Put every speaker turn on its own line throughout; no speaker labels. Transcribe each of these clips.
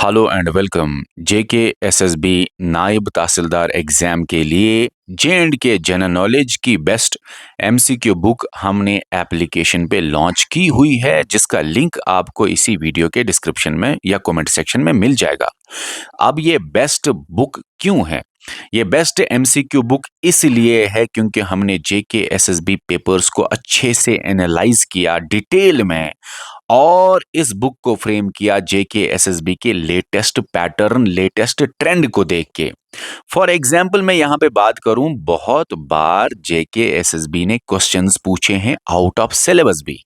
Hello and welcome. JKSSB नायब तहसीलदार exam के लिए जे एंड के जनरल नॉलेज की बेस्ट एमसीक्यू बुक हमने एप्लीकेशन पे लॉन्च की हुई है, जिसका लिंक आपको इसी वीडियो के डिस्क्रिप्शन में या कमेंट सेक्शन में मिल जाएगा। अब ये बेस्ट बुक क्यों है? ये बेस्ट एमसीक्यू बुक इसलिए है क्योंकि हमने जेकेएसएसबी पेपर्स को अच्छे से एनालाइज किया डिटेल में, और इस बुक को फ्रेम किया जेकेएसएसबी के लेटेस्ट पैटर्न, लेटेस्ट ट्रेंड को देख के। फॉर एग्जाम्पल मैं यहाँ पे बात करूं, बहुत बार जेकेएसएसबी ने क्वेश्चंस पूछे हैं आउट ऑफ सिलेबस भी।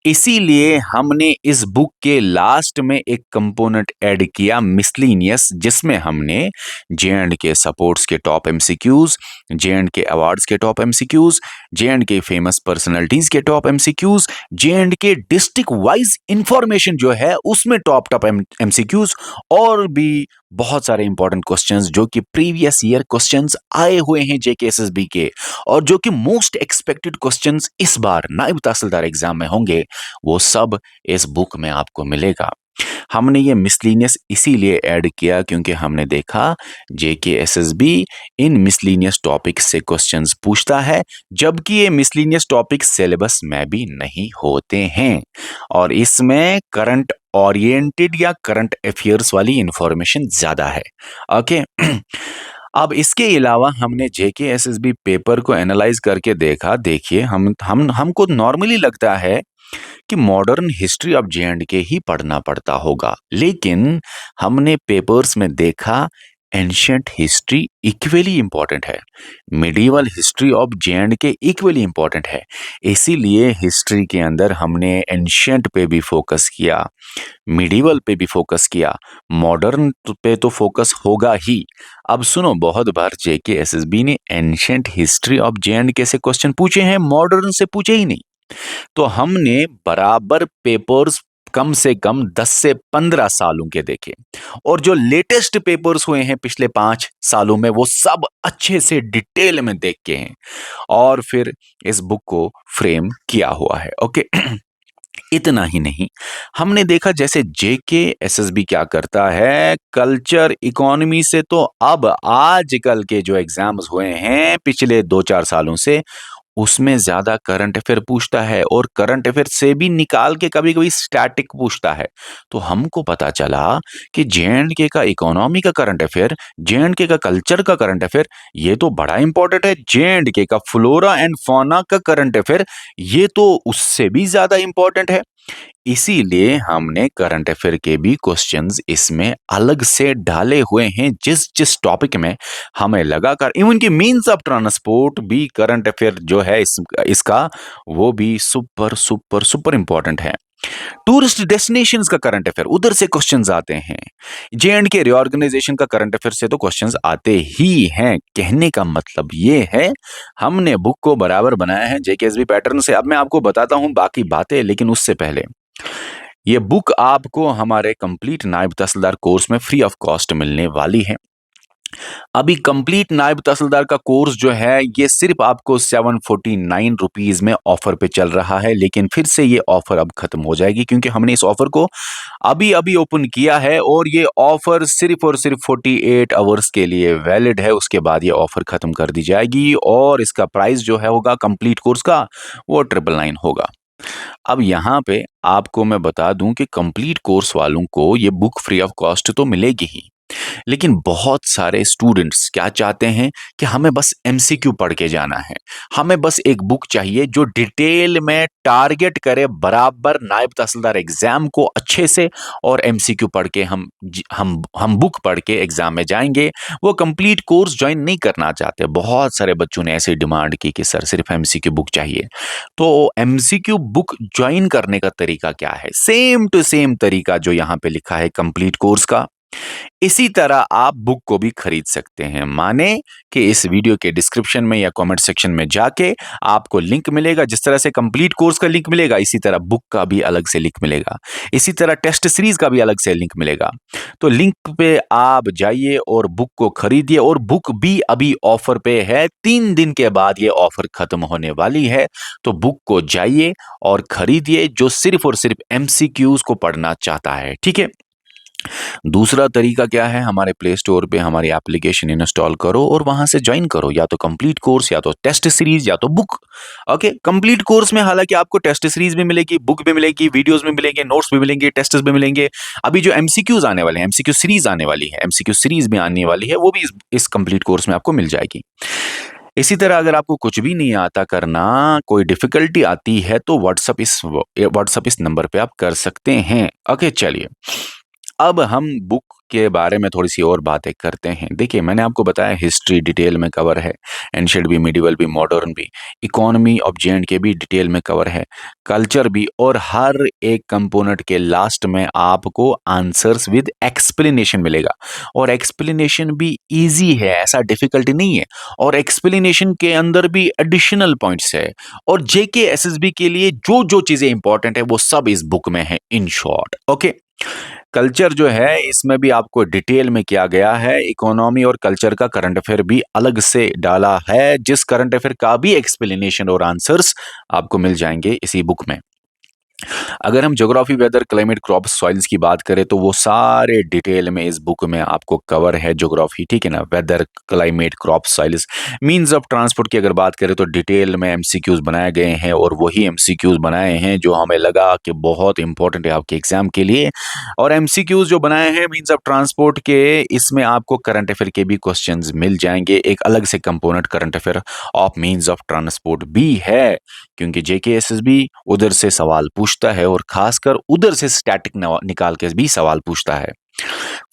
इसीलिए हमने इस बुक के लास्ट में एक कंपोनेंट ऐड किया, मिसलिनियस, जिसमें हमने जे एंड के सपोर्ट्स के टॉप एमसीक्यूज, जे एंड के अवार्ड्स के टॉप एमसीक्यूज, जे एंड के फेमस पर्सनालिटीज के टॉप एमसीक्यूज, जे एंड के डिस्ट्रिक्ट वाइज इंफॉर्मेशन जो है उसमें टॉप टॉप एमसीक्यूज, और भी बहुत सारे इंपॉर्टेंट क्वेश्चंस जो कि प्रीवियस ईयर क्वेश्चंस आए हुए हैं जेकेएसएसबी के, और जो कि मोस्ट एक्सपेक्टेड क्वेश्चंस इस बार नायब तहसीलदार एग्जाम में होंगे, वो सब इस बुक में आपको मिलेगा। हमने ये मिसलिनियस इसीलिए ऐड किया क्योंकि हमने देखा जेकेएसएसबी इन मिसलिनियस टॉपिक्स से क्वेश्चंस पूछता है, जबकि ये मिसलिनियस टॉपिक्स सिलेबस में भी नहीं होते हैं, और इसमें करंट ओरिएंटेड या करंट अफेयर्स वाली इंफॉर्मेशन ज्यादा है। ओके। अब इसके अलावा हमने जेकेएसएसबी पेपर को एनालाइज करके देखा। देखिए, हमको नॉर्मली लगता है कि modern history of J and के ही पढ़ना पड़ता होगा, लेकिन हमने पेपर्स में देखा एंशियंट हिस्ट्री इक्वली इंपॉर्टेंट है, medieval history of J and के इक्वली इंपॉर्टेंट है। इसीलिए हिस्ट्री के अंदर हमने एंशियंट पे भी फोकस किया, मिडिवल पे भी फोकस किया, मॉडर्न पे तो फोकस होगा ही। अब सुनो, बहुत बार जेकेएसएसबी ने ancient history of J and के से क्वेश्चन पूछे हैं, मॉडर्न से पूछे ही नहीं। तो हमने बराबर पेपर्स कम से कम 10 से 15 सालों के देखे, और जो लेटेस्ट पेपर्स हुए हैं पिछले 5 सालों में, वो सब अच्छे से डिटेल में देख के हैं, और फिर इस बुक को फ्रेम किया हुआ है। ओके। इतना ही नहीं, हमने देखा जैसे जेकेएसएसबी क्या करता है, कल्चर इकोनॉमी से तो अब आजकल के जो एग्जाम्स हुए हैं पिछले 2-4 सालों से, उसमें ज्यादा करंट अफेयर पूछता है, और करंट अफेयर से भी निकाल के कभी कभी स्टैटिक पूछता है। तो हमको पता चला कि जे.एंड.के का इकोनॉमी का करंट अफेयर, जे.एंड.के का कल्चर का करंट अफेयर, ये तो बड़ा इंपॉर्टेंट है। जे.एंड.के का फ्लोरा एंड फौना का करंट अफेयर, ये तो उससे भी ज्यादा इंपॉर्टेंट है। इसीलिए हमने करंट अफेयर के भी क्वेश्चंस इसमें अलग से डाले हुए हैं, जिस जिस टॉपिक में हमें लगा कर, इवन की मीन्स ऑफ ट्रांसपोर्ट भी करंट अफेयर जो है इसका, वो भी सुपर सुपर सुपर इंपॉर्टेंट है। टूरिस्ट डेस्टिनेशंस का करंट अफेयर, उधर से क्वेश्चंस आते हैं। जे एंड के रिऑर्गेनाइजेशन का करंट अफेयर से तो क्वेश्चंस आते ही हैं। कहने का मतलब ये है, हमने बुक को बराबर बनाया है जेकेएसबी पैटर्न से। अब मैं आपको बताता हूं बाकी बातें, लेकिन उससे पहले ये बुक आपको हमारे कंप्लीट नायब तहसीलदार कोर्स में फ्री ऑफ कॉस्ट मिलने वाली है। अभी कंप्लीट नायब तहसीलदार का कोर्स जो है, ये सिर्फ आपको 749 रुपीज में ऑफर पे चल रहा है, लेकिन फिर से ये ऑफर अब खत्म हो जाएगी, क्योंकि हमने इस ऑफर को अभी अभी ओपन किया है, और ये ऑफर सिर्फ और सिर्फ 48 आवर्स के लिए वैलिड है। उसके बाद ये ऑफर खत्म कर दी जाएगी, और इसका प्राइस जो है होगा कंप्लीट कोर्स का, वो 999 होगा। अब यहाँ पे आपको मैं बता दूं कि कंप्लीट कोर्स वालों को ये बुक फ्री ऑफ कॉस्ट तो मिलेगी ही, लेकिन बहुत सारे स्टूडेंट्स क्या चाहते हैं कि हमें बस एमसीक्यू पढ़ के जाना है, हमें बस एक बुक चाहिए जो डिटेल में टारगेट करे बराबर नायब तहसीलदार एग्जाम को अच्छे से, और एमसीक्यू पढ़ के हम बुक पढ़ के एग्जाम में जाएंगे। वो कंप्लीट कोर्स ज्वाइन नहीं करना चाहते। बहुत सारे बच्चों ने ऐसी डिमांड की कि सर सिर्फ एमसीक्यू बुक चाहिए। तो एमसीक्यू बुक ज्वाइन करने का तरीका क्या है? सेम टू सेम तरीका जो यहाँ पे लिखा है कंप्लीट कोर्स का, इसी तरह आप बुक को भी खरीद सकते हैं। माने कि इस वीडियो के डिस्क्रिप्शन में या कमेंट सेक्शन में जाके आपको लिंक मिलेगा। जिस तरह से कंप्लीट कोर्स का लिंक मिलेगा, इसी तरह बुक का भी अलग से लिंक मिलेगा, इसी तरह टेस्ट सीरीज का भी अलग से लिंक मिलेगा। तो लिंक पे आप जाइए और बुक को खरीदिए, और बुक भी अभी ऑफर पे है। 3 दिन के बाद ये ऑफर खत्म होने वाली है। तो बुक को जाइए और खरीदिए, जो सिर्फ और सिर्फ एमसीक्यूज को पढ़ना चाहता है। ठीक है। दूसरा तरीका क्या है, हमारे प्ले स्टोर पे हमारी एप्लीकेशन इंस्टॉल करो और वहां से ज्वाइन करो, या तो कंप्लीट कोर्स, या तो टेस्ट सीरीज, या तो बुक। ओके, कंप्लीट कोर्स में हालांकि आपको टेस्ट सीरीज भी मिलेगी, बुक भी मिलेगी, वीडियोस भी मिलेंगे, नोट्स भी मिलेंगे, टेस्ट भी मिलेंगे। अभी जो एमसीक्यूज आने वाले हैं, एमसीक्यू सीरीज आने वाली है, एमसीक्यू सीरीज भी आने वाली है, वो भी इस कंप्लीट कोर्स में आपको मिल जाएगी। इसी तरह अगर आपको कुछ भी नहीं आता करना, कोई डिफिकल्टी आती है, तो व्हाट्सअप इस नंबर पे आप कर सकते हैं। ओके, चलिए अब हम बुक के बारे में थोड़ी सी और बातें करते हैं। देखिए, मैंने आपको बताया हिस्ट्री डिटेल में कवर है, एंशिएंट भी, मिडिवल भी, मॉडर्न भी, इकोनॉमी ऑफ जे भी डिटेल में कवर है, कल्चर भी, और हर एक कंपोनेंट के लास्ट में आपको आंसर्स विद एक्सप्लेनेशन मिलेगा। और एक्सप्लेनेशन भी इजी है, ऐसा डिफिकल्टी नहीं है। और एक्सप्लेनेशन के अंदर भी एडिशनल पॉइंट्स है। और जेके एसएसबी के लिए जो जो चीजें इंपॉर्टेंट है वो सब इस बुक में है, इन शॉर्ट। ओके, कल्चर जो है इसमें भी आपको डिटेल में किया गया है। इकोनॉमी और कल्चर का करंट अफेयर भी अलग से डाला है, जिस करंट अफेयर का भी एक्सप्लेनेशन और आंसर्स आपको मिल जाएंगे इसी बुक में। अगर हम geography, weather, climate, crop, soils की बात करें तो वो सारे डिटेल में इस बुक में आपको कवर है। ज्योग्राफी, ठीक है ना, weather, climate, crop, soils, means of transport की अगर बात करें तो डिटेल में एमसीक्यूज बनाए गए हैं, और वही एमसीक्यूज बनाए हैं जो हमें लगा कि बहुत इंपॉर्टेंट है आपके एग्जाम के लिए। और एमसीक्यूज जो बनाए हैं मीन्स ऑफ ट्रांसपोर्ट के, इसमें आपको करंट अफेयर के भी क्वेश्चंस मिल जाएंगे। एक अलग से component current affair of means of transport भी है, क्योंकि जेकेएसएसबी उधर से सवाल पूछता है, और खासकर उधर से स्टैटिक निकाल के भी सवाल पूछता है।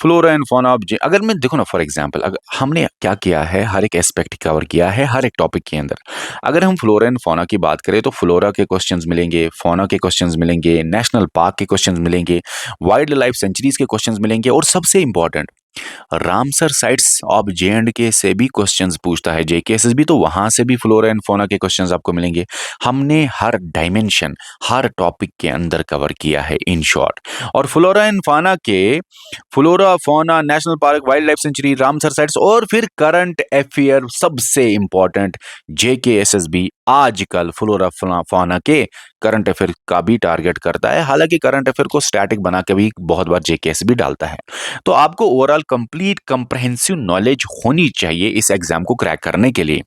फ्लोरा एंड फौना ऑफ, अगर मैं देखो ना, फॉर एग्जांपल अगर हमने क्या किया है, हर एक एस्पेक्ट कवर किया है हर एक टॉपिक के अंदर। अगर हम फ्लोरा एंड फौना की बात करें तो फ्लोरा के क्वेश्चंस मिलेंगे, फौना के क्वेश्चंस मिलेंगे, नेशनल पार्क के क्वेश्चंस मिलेंगे, वाइल्ड लाइफ सेंचुरीज के क्वेश्चंस मिलेंगे, और सबसे इंपॉर्टेंट रामसर साइट्स ऑफ जे से भी क्वेश्चंस पूछता है जेकेएसएसबी, तो वहां से भी फ्लोरा एंड फौना के क्वेश्चंस आपको मिलेंगे। हमने हर डायमेंशन हर टॉपिक के अंदर कवर किया है, इन शॉर्ट। और फ्लोरा एंड फौना के, flora, fauna, national park, wild life sanctuary, Ramsar sites, और फिर करंट अफेयर सबसे इंपॉर्टेंट, जेकेएसएसबी आजकल फ्लोरा फौना के करंट अफेयर का भी टारगेट करता है। हालांकि करंट अफेयर को स्टैटिक बना के भी बहुत बार जेकेएसएसबी डालता है। तो आपको ओवरऑल कंप्लीट कंप्रहेंसिव नॉलेज होनी चाहिए इस एग्जाम को क्रैक करने के लिए।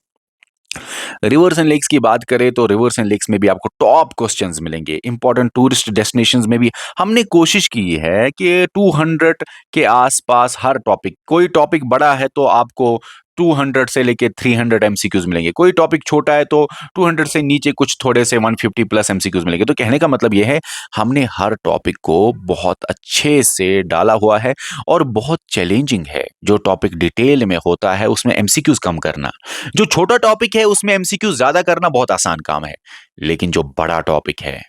रिवर्स एंड लेक्स की बात करें तो रिवर्स एंड लेक्स में भी आपको टॉप क्वेश्चंस मिलेंगे। इंपॉर्टेंट टूरिस्ट डेस्टिनेशंस में भी हमने कोशिश की है कि 200 के आसपास हर टॉपिक, कोई टॉपिक बड़ा है तो आपको 200 से लेके 300 एमसीक्यूज मिलेंगे, कोई टॉपिक छोटा है तो 200 से नीचे कुछ थोड़े से 150 प्लस एमसीक्यूज मिलेंगे। तो कहने का मतलब यह है, हमने हर टॉपिक को बहुत अच्छे से डाला हुआ है, और बहुत चैलेंजिंग है जो टॉपिक डिटेल में होता है उसमें एमसीक्यूज कम करना। जो छोटा टॉपिक है उसमें एमसीक्यू ज्यादा करना बहुत आसान काम है, लेकिन जो बड़ा टॉपिक है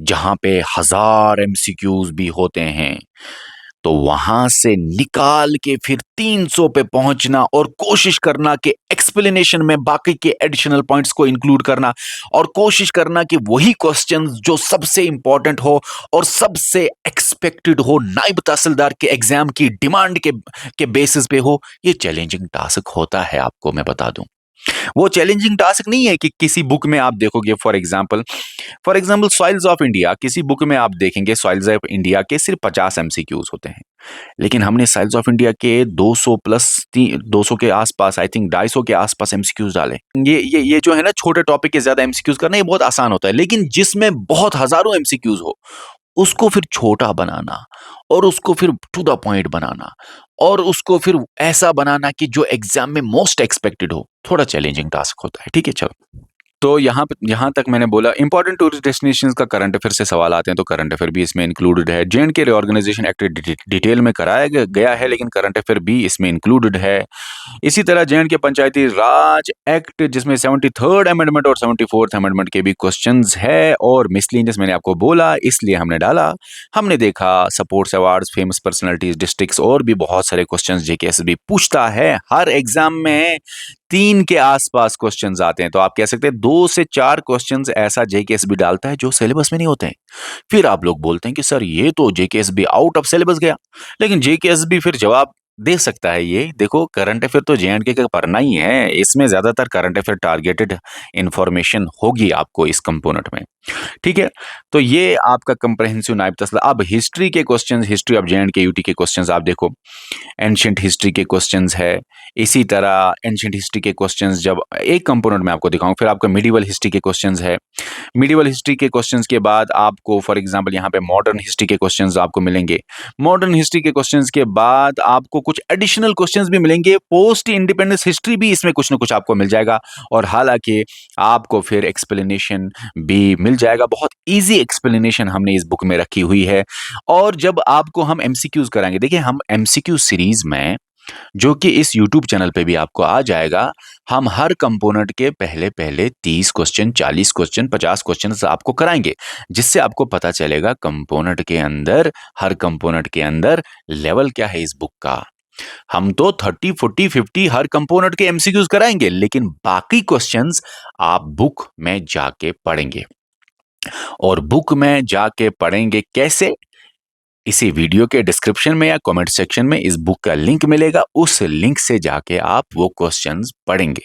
जहां पे 1000 एमसीक्यूज भी होते हैं, तो वहां से निकाल के फिर 300 पे पहुंचना, और कोशिश करना कि एक्सप्लेनेशन में बाकी के एडिशनल पॉइंट्स को इंक्लूड करना, और कोशिश करना कि वही क्वेश्चंस जो सबसे इंपॉर्टेंट हो और सबसे एक्सपेक्टेड हो, नायब तहसीलदार के एग्जाम की डिमांड के बेसिस पे हो, ये चैलेंजिंग टास्क होता है, आपको मैं बता दूं। वो चैलेंजिंग टास्क नहीं है कि किसी बुक में आप देखोगे, for example soils of India, किसी बुक में आप देखेंगे सॉइल्स ऑफ इंडिया के सिर्फ 50 एमसीक्यूज होते हैं, लेकिन हमने सॉइल्स ऑफ इंडिया के 200 प्लस 200 के आसपास, आई थिंक 250 के आसपास एमसीक्यूज डाले। ये जो है ना, छोटे टॉपिक के ज्यादा एमसीक्यूज करना ये बहुत आसान होता है, लेकिन जिसमें बहुत हजारों एमसीक्यूज हो उसको फिर छोटा बनाना, और उसको फिर टू द पॉइंट बनाना, और उसको फिर ऐसा बनाना कि जो एग्जाम में मोस्ट एक्सपेक्टेड हो, थोड़ा चैलेंजिंग टास्क होता है। ठीक है, चलो। तो यहाँ तक मैंने बोला इंपॉर्टेंट टूरिस्ट डेस्टिनेशंस का करंट अफेयर से सवाल आते हैं, तो करंट अफेयर भी इसमें इंक्लूडेड है। जे के रिऑर्गेनाइजेशन एक्ट डिटेल में कराया गया है, लेकिन करंट अफेयर भी इसमें इंक्लूडेड है। इसी तरह जे पंचायती राज एक्ट, जिसमें 73rd अमेंडमेंट और 74th अमेंडमेंट के भी क्वेश्चंस है, और मिसलेनियस मैंने आपको बोला इसलिए हमने डाला। हमने देखा supports awards, famous personalities, districts, और भी बहुत सारे क्वेश्चंस जेकेएसएसबी पूछता है। हर एग्जाम में 3 के आसपास क्वेश्चंस आते हैं, तो आप कह सकते हैं 2 से 4 क्वेश्चंस ऐसा जेकेएसबी डालता है जो सिलेबस में नहीं होते हैं। फिर आप लोग बोलते हैं कि सर ये तो जेकेएसबी आउट ऑफ सिलेबस गया, लेकिन जेकेएसबी फिर जवाब दे सकता है ये। देखो करंट अफेयर तो जे-एंड-के का पढ़ना ही है, इसमें ज़्यादातर करंट अफेयर टारगेटेड इन्फॉर्मेशन होगी आपको इस कंपोनेंट में। ठीक है? तो ये आपका कम्प्रिहेंसिव नायब तस्ला। अब हिस्ट्री के क्वेश्चंस, हिस्ट्री ऑफ जे-एंड-के, यूटी के क्वेश्चंस आप देखो, एंशिएंट हिस्ट्री के क्वेश्चंस है, इसी तरह एंशिएंट हिस्ट्री के क्वेश्चंस जब एक कंपोनेंट में आपको दिखाऊँ, फिर आपका मिडीवल हिस्ट्री के क्वेश्चंस है। मिडीवल हिस्ट्री के क्वेश्चंस के बाद आपको फॉर एग्जांपल यहाँ पे मॉडर्न हिस्ट्री के क्वेश्चंस आपको मिलेंगे। मॉडर्न हिस्ट्री के क्वेश्चंस के बाद आपको कुछ एडिशनल क्वेश्चंस भी मिलेंगे, पोस्ट इंडिपेंडेंस हिस्ट्री भी इसमें कुछ ना कुछ आपको मिल जाएगा और हालाँकि आपको फिर एक्सप्लेनेशन भी मिल जाएगा। बहुत ईज़ी एक्सप्लेनेशन हमने इस बुक में रखी हुई है और जब आपको हम एमसीक्यूज़ कराएँगे, देखिए हम एमसीक्यू सीरीज़ में जो कि इस यूट्यूब चैनल पे भी आपको आ जाएगा। हम हर कंपोनेंट के पहले-पहले 30 क्वेश्चन, 40 क्वेश्चन, 50 क्वेश्चन्स आपको कराएँगे, जिससे आपको पता चलेगा कंपोनेंट के अंदर, हर कंपोनेंट के अंदर लेवल क्या है इस बुक का। हम तो 30, 40, 50 हर कंपोनेंट के एमसीक्यूज़ कराएँगे, लेकिन बाकी क्वेश्चन्स आप बुक में जाके पढ़ेंगे। और बुक में जाके पढ़ेंगे कैसे? इसी वीडियो के डिस्क्रिप्शन में या कमेंट सेक्शन में इस बुक का लिंक मिलेगा, उस लिंक से जाके आप वो क्वेश्चंस पढ़ेंगे।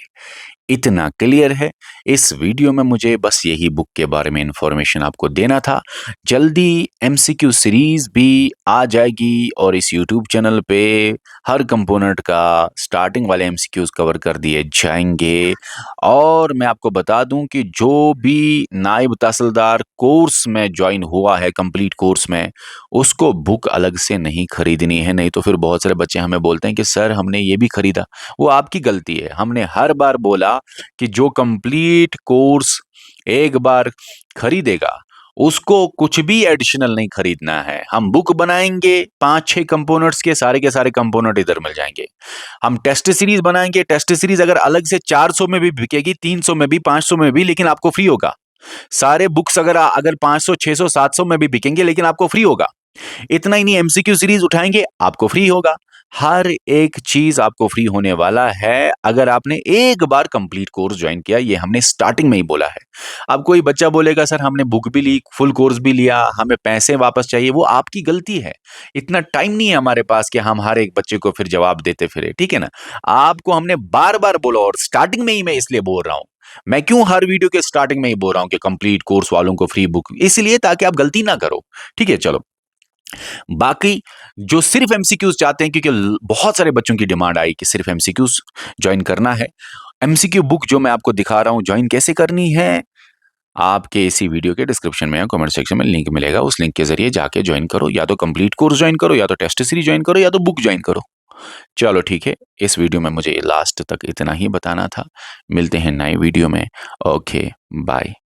इतना क्लियर है। इस वीडियो में मुझे बस यही बुक के बारे में इन्फॉर्मेशन आपको देना था। जल्दी एमसीक्यू सीरीज़ भी आ जाएगी और इस यूट्यूब चैनल पे हर कंपोनेंट का स्टार्टिंग वाले एमसीक्यूज़ कवर कर दिए जाएँगे और मैं आपको बता दूँ कि जो भी नायब तहसीलदार कोर्स में जॉइन हुआ है कंप्लीट कोर्स में, उसको बुक अलग से नहीं खरीदनी है, नहीं तो फिर बहुत सारे बच्चे हमें बोलते हैं कि सर हमने ये भी खरीदा। वो आपकी गलती है। हमने हर बार बोला कि जो कंप्लीट कोर्स एक बार खरीदेगा, उसको कुछ भी एडिशनल नहीं खरीदना है। हम बुक बनाएँगे 5-6 कंपोनेंट्स के सारे कंपोनेंट इधर मिल जाएँगे। हम टेस्ट सीरीज़ बनाएँगे, टेस्ट सीरीज़ अगर अलग से 400 में भी बिकेगी, 300 में भी, 500 में भी, लेकिन आपको फ्री होगा। सारे बुक्स अगर 500, 600, 700 में भी बिकेंगे, लेकिन आपको फ्री होगा। इतना ही नहीं, एमसीक्यू सीरीज उठाएँगे, आपको फ्री होगा। हर एक चीज़ आपको फ्री होने वाला है, अगर आपने एक बार कंप्लीट कोर्स जॉइन किया, ये हमने स्टार्टिंग में ही बोला है। अब कोई बच्चा बोलेगा सर हमने बुक भी ली, फुल कोर्स भी लिया, हमें पैसे वापस चाहिए, वो आपकी गलती है। इतना टाइम नहीं है हमारे पास कि हम हर एक बच्चे को फिर जवाब देते फिरें, ठीक है ना? आपको हमने बार-बार बोला और स्टार्टिंग में ही मैं इसलिए बोल रहा हूँ। मैं क्यों हर वीडियो के स्टार्टिंग में ही बोल रहा हूँ कि कंप्लीट कोर्स वालों को फ्री बुक, इसलिए ताकि आप गलती ना करो। ठीक है, चलो। बाकी जो सिर्फ एमसीक्यूज चाहते हैं, क्योंकि बहुत सारे बच्चों की डिमांड आई कि सिर्फ एमसीक्यूज ज्वाइन करना है। एमसीक्यू बुक जो मैं आपको दिखा रहा हूं ज्वाइन कैसे करनी है, आपके इसी वीडियो के डिस्क्रिप्शन में या कमेंट सेक्शन में लिंक मिलेगा। उस लिंक के जरिए जाके ज्वाइन करो, या तो कंप्लीट कोर्स ज्वाइन करो, या तो टेस्ट सीरीज ज्वाइन करो, या तो बुक ज्वाइन करो। चलो ठीक है, इस वीडियो में मुझे लास्ट तक इतना ही बताना था। मिलते हैं नए वीडियो में। Okay, bye.